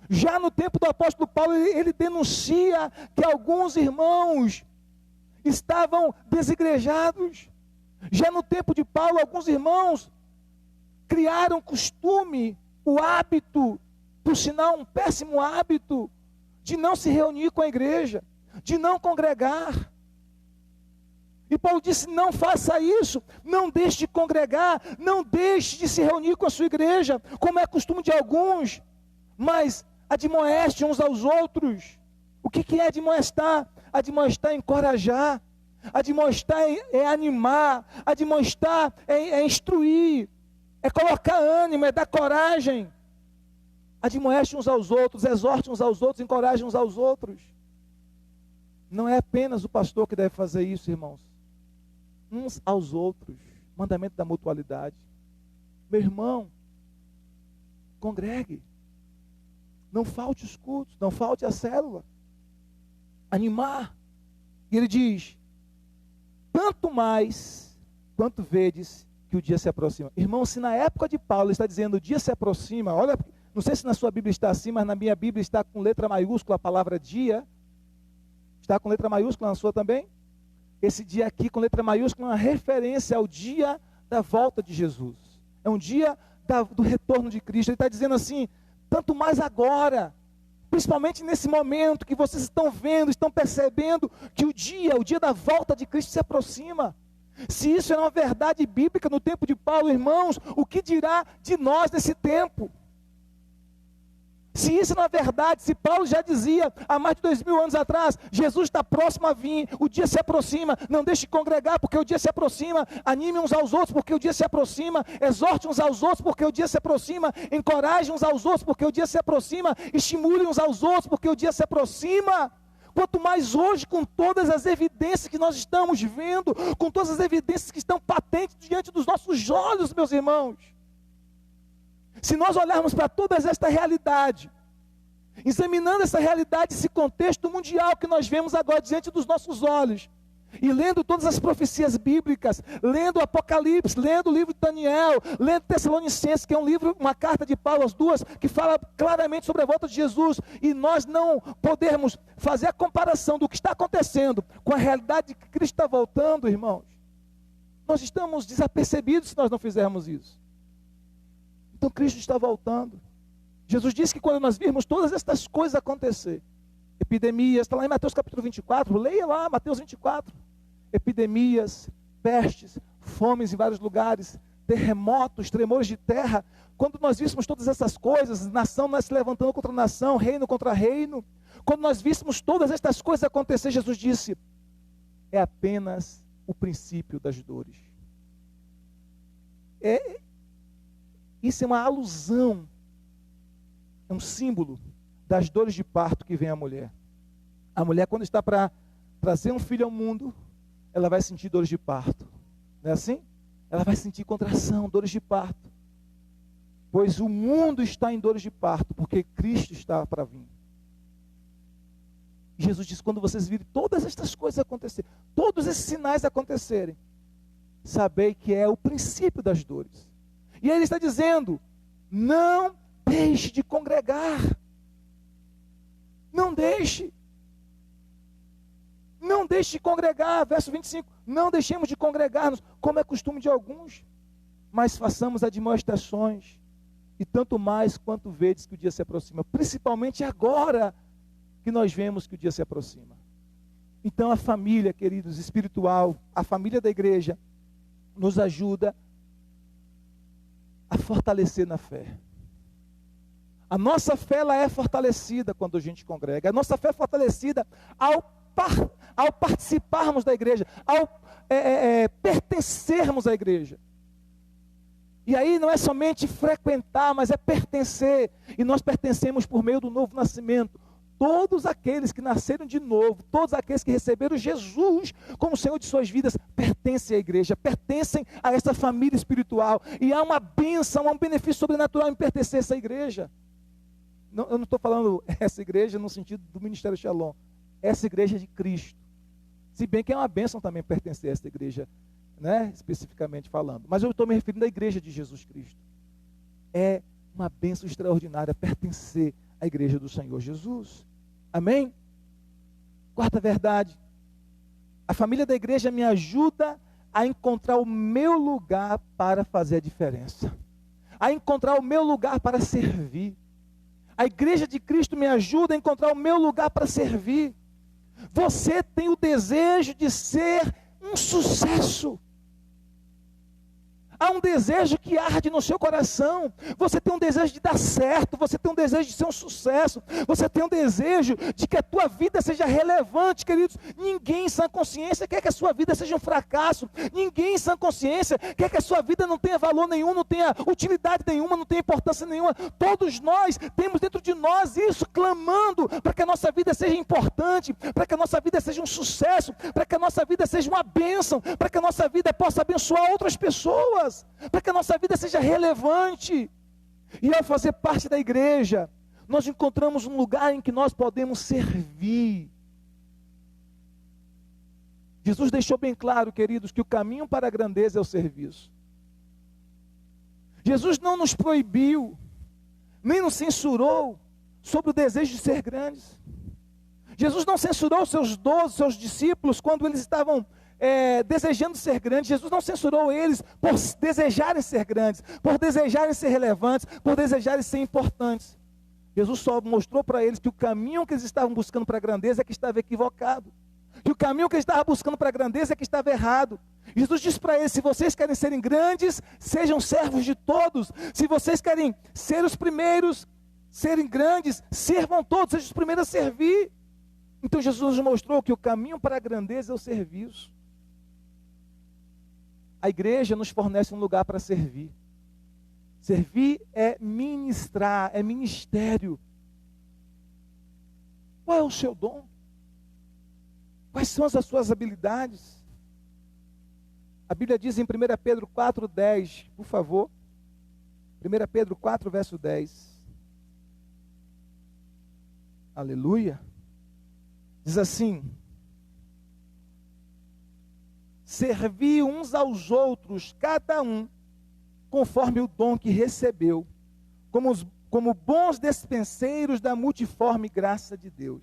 já no tempo do apóstolo Paulo, ele denuncia que alguns irmãos estavam desigrejados. Já no tempo de Paulo, alguns irmãos criaram costume, o hábito, por sinal um péssimo hábito, de não se reunir com a igreja, de não congregar. E Paulo disse: não faça isso, não deixe de congregar, não deixe de se reunir com a sua igreja, como é costume de alguns, mas admoeste uns aos outros. O que é admoestar? Admoestar é encorajar, admoestar é animar, admoestar é instruir, é colocar ânimo, é dar coragem. Admoeste uns aos outros, exorte uns aos outros, encoraje uns aos outros. Não é apenas o pastor que deve fazer isso, irmãos. Uns aos outros. Mandamento da mutualidade. Meu irmão, congregue. Não falte os cultos, não falte a célula. Animar. E ele diz: tanto mais quanto vedes que o dia se aproxima. Irmão, se na época de Paulo ele está dizendo o dia se aproxima, olha, não sei se na sua Bíblia está assim, mas na minha Bíblia está com letra maiúscula a palavra dia. Está com letra maiúscula na sua também? Esse dia aqui com letra maiúscula é uma referência ao dia da volta de Jesus. É um dia do retorno de Cristo. Ele está dizendo assim: tanto mais agora, principalmente nesse momento que vocês estão vendo, estão percebendo que o dia da volta de Cristo se aproxima. Se isso é uma verdade bíblica no tempo de Paulo, irmãos, o que dirá de nós nesse tempo? Se isso não é verdade, se Paulo já dizia há mais de 2000 anos atrás, Jesus está próximo a vir, o dia se aproxima, não deixe de congregar porque o dia se aproxima, anime uns aos outros porque o dia se aproxima, exorte uns aos outros porque o dia se aproxima, encoraje uns aos outros porque o dia se aproxima, estimule uns aos outros porque o dia se aproxima. Quanto mais hoje, com todas as evidências que nós estamos vendo, com todas as evidências que estão patentes diante dos nossos olhos, meus irmãos. Se nós olharmos para toda esta realidade, examinando essa realidade, esse contexto mundial que nós vemos agora diante dos nossos olhos, e lendo todas as profecias bíblicas, lendo o Apocalipse, lendo o livro de Daniel, lendo Tessalonicenses, que é um livro, uma carta de Paulo, as duas, que fala claramente sobre a volta de Jesus, e nós não podemos fazer a comparação do que está acontecendo com a realidade de que Cristo está voltando, irmãos, nós estamos desapercebidos se nós não fizermos isso. Então Cristo está voltando. Jesus disse que quando nós virmos todas estas coisas acontecer, epidemias, está lá em Mateus capítulo 24, leia lá, Mateus 24, epidemias, pestes, fomes em vários lugares, terremotos, tremores de terra, quando nós víssemos todas essas coisas, nação se levantando contra nação, reino contra reino, quando nós víssemos todas estas coisas acontecer, Jesus disse, é apenas o princípio das dores. Isso é uma alusão, é um símbolo das dores de parto que vem a mulher. A mulher, quando está para trazer um filho ao mundo, ela vai sentir dores de parto. Não é assim? Ela vai sentir contração, dores de parto. Pois o mundo está em dores de parto, porque Cristo está para vir. E Jesus disse, quando vocês virem todas estas coisas acontecerem, todos esses sinais acontecerem, sabei que é o princípio das dores. E aí ele está dizendo, não deixe de congregar. Não deixe. Não deixe de congregar. Verso 25, não deixemos de congregar-nos, como é costume de alguns, mas façamos admoestações, e tanto mais quanto vedes que o dia se aproxima. Principalmente agora que nós vemos que o dia se aproxima. Então a família, queridos, espiritual, a família da igreja, nos ajuda a fortalecer na fé. A nossa fé ela é fortalecida quando a gente congrega. A nossa fé é fortalecida ao participarmos da igreja, ao pertencermos à igreja. E aí não é somente frequentar, mas é pertencer. E nós pertencemos por meio do novo nascimento. Todos aqueles que nasceram de novo, todos aqueles que receberam Jesus como Senhor de suas vidas, pertencem à igreja, pertencem a essa família espiritual. E há uma bênção, há um benefício sobrenatural em pertencer a essa igreja. Não, eu não estou falando essa igreja no sentido do Ministério Shalom. Essa igreja de Cristo. Se bem que é uma bênção também pertencer a essa igreja, né, especificamente falando. Mas eu estou me referindo à igreja de Jesus Cristo. É uma bênção extraordinária pertencer à igreja do Senhor Jesus. Amém? Quarta verdade. A família da igreja me ajuda a encontrar o meu lugar para fazer a diferença. A encontrar o meu lugar para servir. A igreja de Cristo me ajuda a encontrar o meu lugar para servir. Você tem o desejo de ser um sucesso. Há um desejo que arde no seu coração. Você tem um desejo de dar certo. Você tem um desejo de ser um sucesso. Você tem um desejo de que a tua vida seja relevante, queridos. Ninguém em sã consciência quer que a sua vida seja um fracasso. Ninguém em sã consciência quer que a sua vida não tenha valor nenhum, não tenha utilidade nenhuma, não tenha importância nenhuma. Todos nós temos dentro de nós isso, clamando para que a nossa vida seja importante, para que a nossa vida seja um sucesso, para que a nossa vida seja uma bênção, para que a nossa vida possa abençoar outras pessoas, para que a nossa vida seja relevante. E ao fazer parte da igreja, nós encontramos um lugar em que nós podemos servir. Jesus deixou bem claro, queridos, que o caminho para a grandeza é o serviço. Jesus não nos proibiu, nem nos censurou sobre o desejo de ser grandes. Jesus não censurou seus 12, seus discípulos, quando eles estavam desejando ser grandes. Jesus não censurou eles por desejarem ser grandes, por desejarem ser relevantes, por desejarem ser importantes. Jesus só mostrou para eles que o caminho que eles estavam buscando para a grandeza é que estava equivocado, que o caminho que eles estavam buscando para a grandeza é que estava errado. Jesus disse para eles, se vocês querem serem grandes, sejam servos de todos. Se vocês querem ser os primeiros, serem grandes, servam todos, sejam os primeiros a servir. Então Jesus nos mostrou que o caminho para a grandeza é o serviço. A igreja nos fornece um lugar para servir. Servir é ministrar, é ministério. Qual é o seu dom? Quais são as suas habilidades? A Bíblia diz em 1 Pedro 4,10, por favor. 1 Pedro 4, verso 10. Aleluia. Diz assim: servi uns aos outros, cada um, conforme o dom que recebeu, como bons despenseiros da multiforme graça de Deus.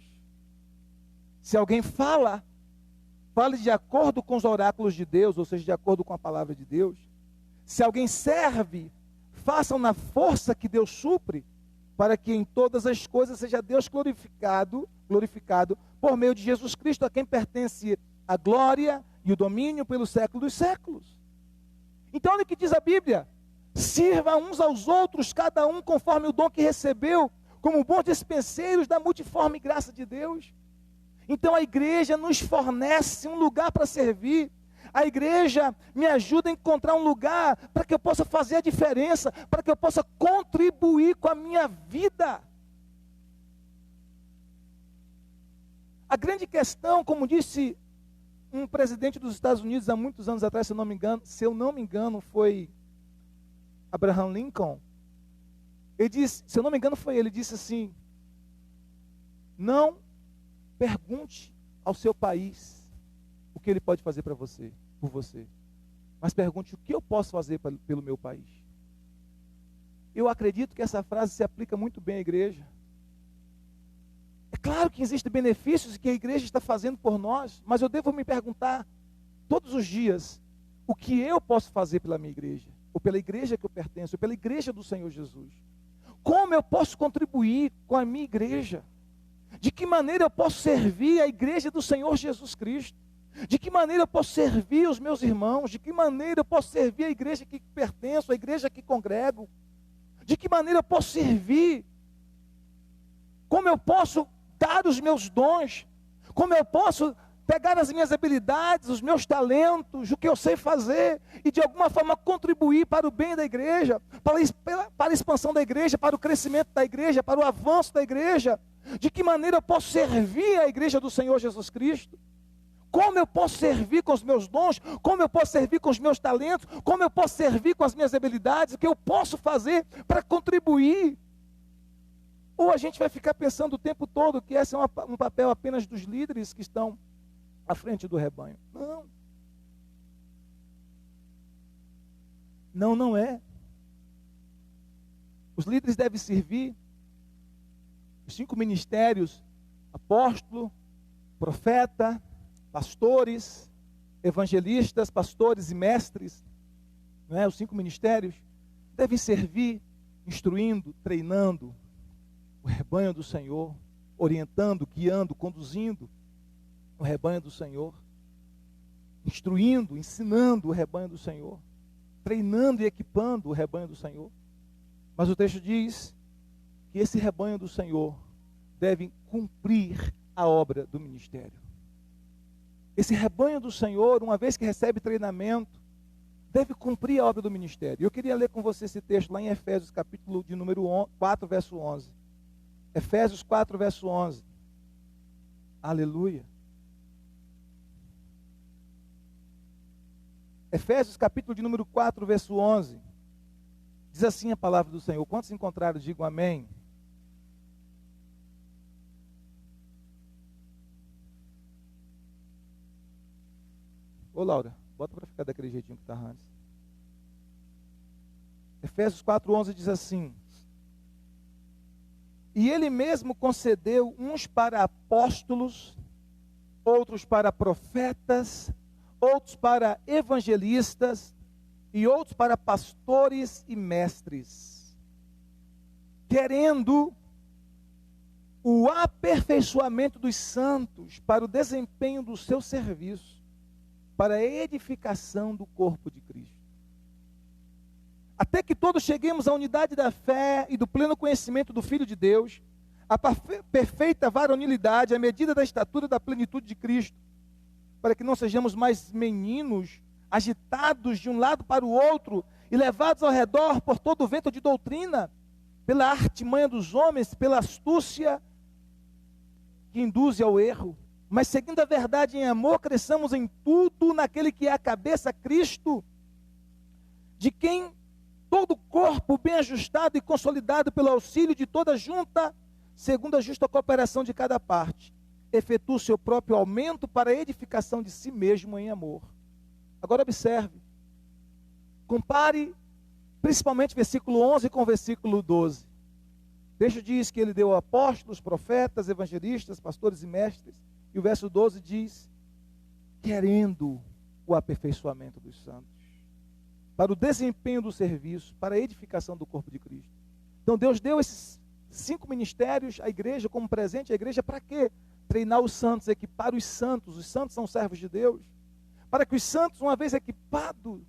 Se alguém fale de acordo com os oráculos de Deus, ou seja, de acordo com a palavra de Deus. Se alguém serve, façam na força que Deus supre, para que em todas as coisas seja Deus glorificado por meio de Jesus Cristo, a quem pertence a glória e o domínio pelos séculos dos séculos. Então olha o que diz a Bíblia: sirva uns aos outros, cada um conforme o dom que recebeu, como bons despenseiros da multiforme graça de Deus. Então a igreja nos fornece um lugar para servir. A igreja me ajuda a encontrar um lugar para que eu possa fazer a diferença, para que eu possa contribuir com a minha vida. A grande questão, como disse um presidente dos Estados Unidos há muitos anos atrás, se eu não me engano, foi Abraham Lincoln. Ele disse, se eu não me engano foi ele disse assim: não pergunte ao seu país o que ele pode fazer por você, mas pergunte o que eu posso fazer pelo meu país. Eu acredito que essa frase se aplica muito bem à igreja. É claro que existem benefícios que a igreja está fazendo por nós, mas eu devo me perguntar todos os dias o que eu posso fazer pela minha igreja, ou pela igreja que eu pertenço, ou pela igreja do Senhor Jesus. Como eu posso contribuir com a minha igreja? De que maneira eu posso servir a igreja do Senhor Jesus Cristo? De que maneira eu posso servir os meus irmãos? De que maneira eu posso servir a igreja que pertenço, a igreja que congrego? De que maneira eu posso servir? Como eu posso dar os meus dons? Como eu posso pegar as minhas habilidades, os meus talentos, o que eu sei fazer, e de alguma forma contribuir para o bem da igreja, para a expansão da igreja, para o crescimento da igreja, para o avanço da igreja? De que maneira eu posso servir a igreja do Senhor Jesus Cristo? Como eu posso servir com os meus dons? Como eu posso servir com os meus talentos? Como eu posso servir com as minhas habilidades? O que eu posso fazer para contribuir? Ou a gente vai ficar pensando o tempo todo que esse é um papel apenas dos líderes que estão à frente do rebanho? Não. Não é. Os líderes devem servir os 5 ministérios: apóstolo, profeta, pastores, evangelistas, pastores e mestres, não é? Os 5 ministérios devem servir, instruindo, treinando o rebanho do Senhor, orientando, guiando, conduzindo o rebanho do Senhor, instruindo, ensinando o rebanho do Senhor, treinando e equipando o rebanho do Senhor. Mas o texto diz que esse rebanho do Senhor deve cumprir a obra do ministério. Esse rebanho do Senhor, uma vez que recebe treinamento, deve cumprir a obra do ministério. Eu queria ler com você esse texto lá em Efésios, capítulo de número 4, verso 11. Efésios 4, verso 11. Aleluia. Efésios, capítulo de número 4, verso 11. Diz assim a palavra do Senhor. Quantos encontraram, digam amém. Ô Laura, bota para ficar daquele jeitinho que está antes. Efésios 4:11 diz assim: e ele mesmo concedeu uns para apóstolos, outros para profetas, outros para evangelistas e outros para pastores e mestres, querendo o aperfeiçoamento dos santos para o desempenho do seu serviço, para a edificação do corpo de Cristo. até que todos cheguemos à unidade da fé e do pleno conhecimento do Filho de Deus, à perfeita varonilidade, à medida da estatura da plenitude de Cristo, para que não sejamos mais meninos, agitados de um lado para o outro e levados ao redor por todo o vento de doutrina, pela artimanha dos homens, pela astúcia que induz ao erro, mas seguindo a verdade em amor, cresçamos em tudo naquele que é a cabeça, Cristo, de quem todo o corpo bem ajustado e consolidado pelo auxílio de toda junta, segundo a justa cooperação de cada parte, efetua o seu próprio aumento para a edificação de si mesmo em amor. Agora observe, compare principalmente versículo 11 com o versículo 12. O texto diz que ele deu apóstolos, profetas, evangelistas, pastores e mestres. E o verso 12 diz, querendo o aperfeiçoamento dos santos, para o desempenho do serviço, para a edificação do corpo de Cristo. Então Deus deu esses 5 ministérios à igreja como presente à igreja para quê? Treinar os santos, equipar os santos são servos de Deus, para que os santos, uma vez equipados,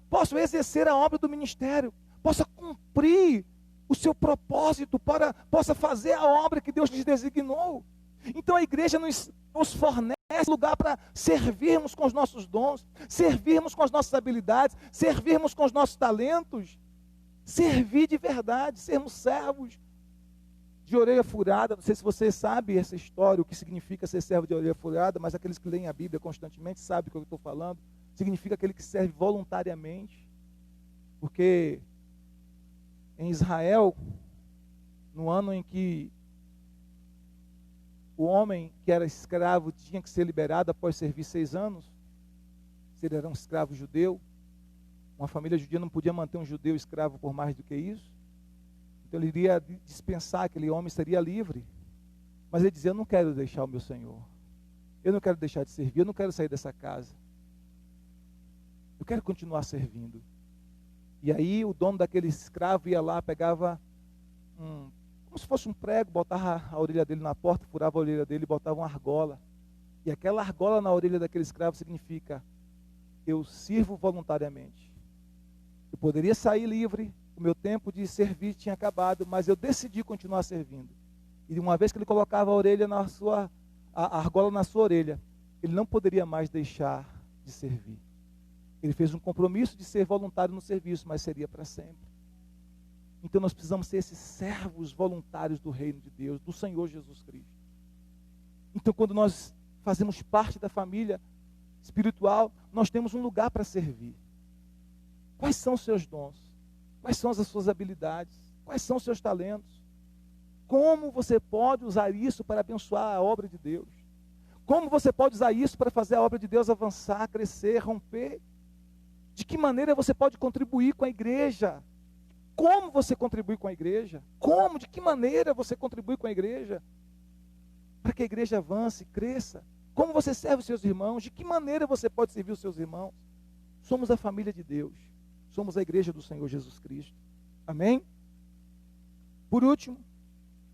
possam exercer a obra do ministério, possam cumprir o seu propósito, possa fazer a obra que Deus lhes designou. Então a igreja nos fornece lugar para servirmos com os nossos dons, servirmos com as nossas habilidades, servirmos com os nossos talentos, servir de verdade, sermos servos de orelha furada. Não sei se você sabe essa história, o que significa ser servo de orelha furada, mas aqueles que leem a Bíblia constantemente sabem o que eu estou falando. Significa aquele que serve voluntariamente, porque em Israel, no ano em que o homem que era escravo tinha que ser liberado após servir 6 anos, se ele era um escravo judeu, uma família judia não podia manter um judeu escravo por mais do que isso, então ele iria dispensar, aquele homem seria livre, mas ele dizia, eu não quero deixar o meu Senhor, eu não quero deixar de servir, eu não quero sair dessa casa, eu quero continuar servindo. E aí o dono daquele escravo ia lá, pegava como se fosse um prego, botava a orelha dele na porta, furava a orelha dele e botava uma argola. E aquela argola na orelha daquele escravo significa, eu sirvo voluntariamente. Eu poderia sair livre, o meu tempo de servir tinha acabado, mas eu decidi continuar servindo. E uma vez que ele colocava a argola na sua orelha, ele não poderia mais deixar de servir. Ele fez um compromisso de ser voluntário no serviço, mas seria para sempre. Então nós precisamos ser esses servos voluntários do reino de Deus, do Senhor Jesus Cristo. Então quando nós fazemos parte da família espiritual, nós temos um lugar para servir. Quais são os seus dons? Quais são as suas habilidades? Quais são os seus talentos? Como você pode usar isso para abençoar a obra de Deus? Como você pode usar isso para fazer a obra de Deus avançar, crescer, romper? De que maneira você pode contribuir com a igreja? Como você contribui com a igreja? Como? De que maneira você contribui com a igreja? Para que a igreja avance, cresça. Como você serve os seus irmãos? De que maneira você pode servir os seus irmãos? Somos a família de Deus. Somos a igreja do Senhor Jesus Cristo. Amém? Por último,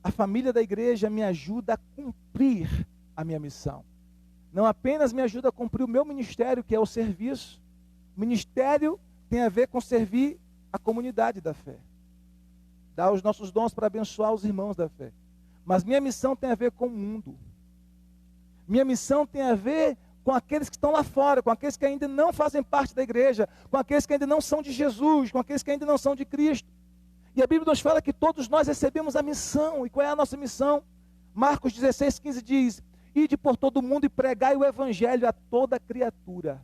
a família da igreja me ajuda a cumprir a minha missão. Não apenas me ajuda a cumprir o meu ministério, que é o serviço. O ministério tem a ver com servir a comunidade da fé, dar os nossos dons para abençoar os irmãos da fé, mas minha missão tem a ver com o mundo, minha missão tem a ver com aqueles que estão lá fora, com aqueles que ainda não fazem parte da igreja, com aqueles que ainda não são de Jesus, com aqueles que ainda não são de Cristo. E a Bíblia nos fala que todos nós recebemos a missão. E qual é a nossa missão? Marcos 16:15 diz, ide por todo o mundo e pregai o evangelho a toda criatura.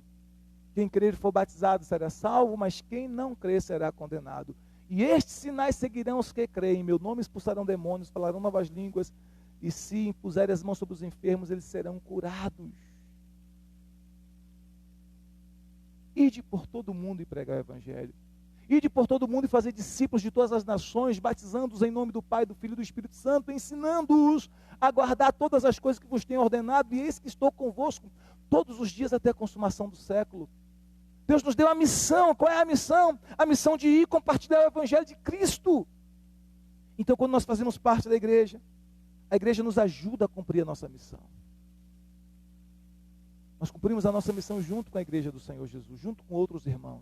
Quem crer e for batizado será salvo, mas quem não crer será condenado. E estes sinais seguirão os que creem. Em meu nome expulsarão demônios, falarão novas línguas, e se impuserem as mãos sobre os enfermos, eles serão curados. Ide por todo o mundo e pregar o evangelho. Ide por todo o mundo e fazer discípulos de todas as nações, batizando-os em nome do Pai, do Filho e do Espírito Santo, ensinando-os a guardar todas as coisas que vos tenho ordenado, e eis que estou convosco todos os dias até a consumação do século. Deus nos deu a missão. Qual é a missão? A missão de ir compartilhar o evangelho de Cristo. Então, quando nós fazemos parte da igreja, a igreja nos ajuda a cumprir a nossa missão. Nós cumprimos a nossa missão junto com a igreja do Senhor Jesus, junto com outros irmãos.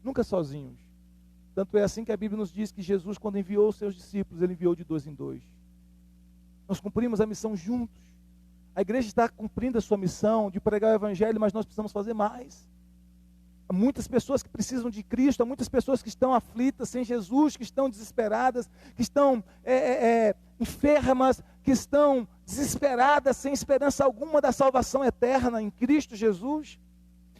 nunca sozinhos. Tanto é assim que a Bíblia nos diz que Jesus, quando enviou os seus discípulos, ele enviou de 2 em 2. Nós cumprimos a missão juntos. A igreja está cumprindo a sua missão de pregar o evangelho, mas nós precisamos fazer mais. Há muitas pessoas que precisam de Cristo, há muitas pessoas que estão aflitas sem Jesus, que estão desesperadas, que estão enfermas, que estão desesperadas, sem esperança alguma da salvação eterna em Cristo Jesus.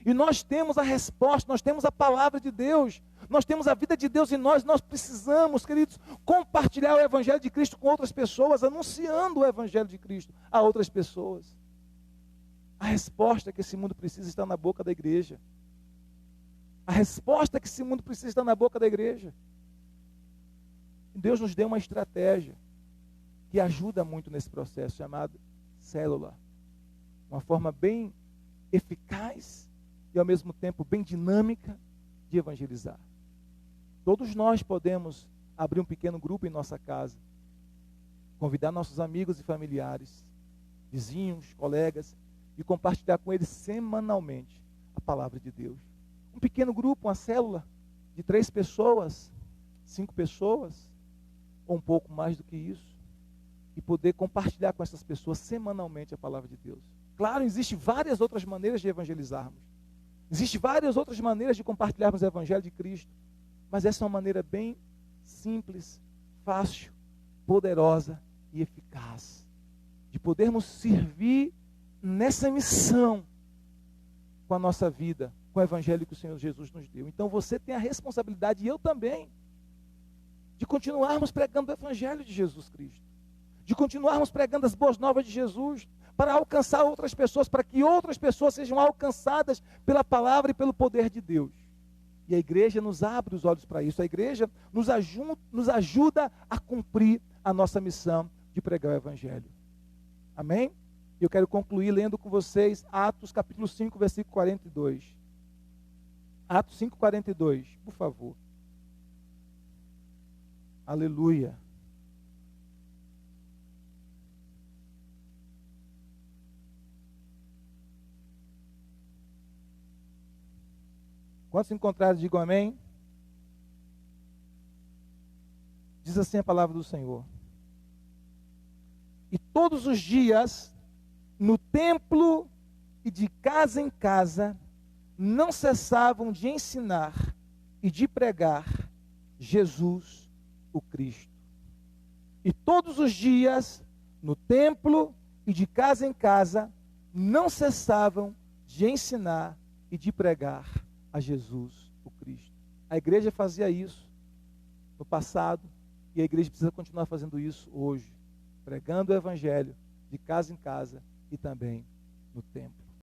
E nós temos a resposta, nós temos a palavra de Deus, nós temos a vida de Deus em nós. Nós precisamos, queridos, compartilhar o evangelho de Cristo com outras pessoas, anunciando o evangelho de Cristo a outras pessoas. A resposta que esse mundo precisa está na boca da igreja. A resposta que esse mundo precisa está na boca da igreja. Deus nos deu uma estratégia que ajuda muito nesse processo, chamado célula. Uma forma bem eficaz e ao mesmo tempo bem dinâmica de evangelizar. Todos nós podemos abrir um pequeno grupo em nossa casa, convidar nossos amigos e familiares, vizinhos, colegas, e compartilhar com eles semanalmente a palavra de Deus. Um pequeno grupo, uma célula de 3 pessoas, 5 pessoas, ou um pouco mais do que isso, e poder compartilhar com essas pessoas semanalmente a palavra de Deus. Claro, existem várias outras maneiras de evangelizarmos. Existem várias outras maneiras de compartilharmos o evangelho de Cristo. Mas essa é uma maneira bem simples, fácil, poderosa e eficaz. De podermos servir nessa missão com a nossa vida, com o evangelho que o Senhor Jesus nos deu. Então você tem a responsabilidade, e eu também, de continuarmos pregando o evangelho de Jesus Cristo. De continuarmos pregando as boas novas de Jesus, para alcançar outras pessoas, para que outras pessoas sejam alcançadas pela palavra e pelo poder de Deus. E a igreja nos abre os olhos para isso. A igreja nos ajuda a cumprir a nossa missão de pregar o evangelho. Amém? Eu quero concluir lendo com vocês Atos capítulo 5, versículo 42. Atos 5, 42, por favor. Aleluia. Quantos encontraram, digam amém. Diz assim a palavra do Senhor. E todos os dias, no templo e de casa em casa, não cessavam de ensinar e de pregar Jesus, o Cristo. E todos os dias, no templo e de casa em casa, não cessavam de ensinar e de pregar a Jesus, o Cristo. A igreja fazia isso no passado e a igreja precisa continuar fazendo isso hoje, pregando o evangelho de casa em casa e também no templo.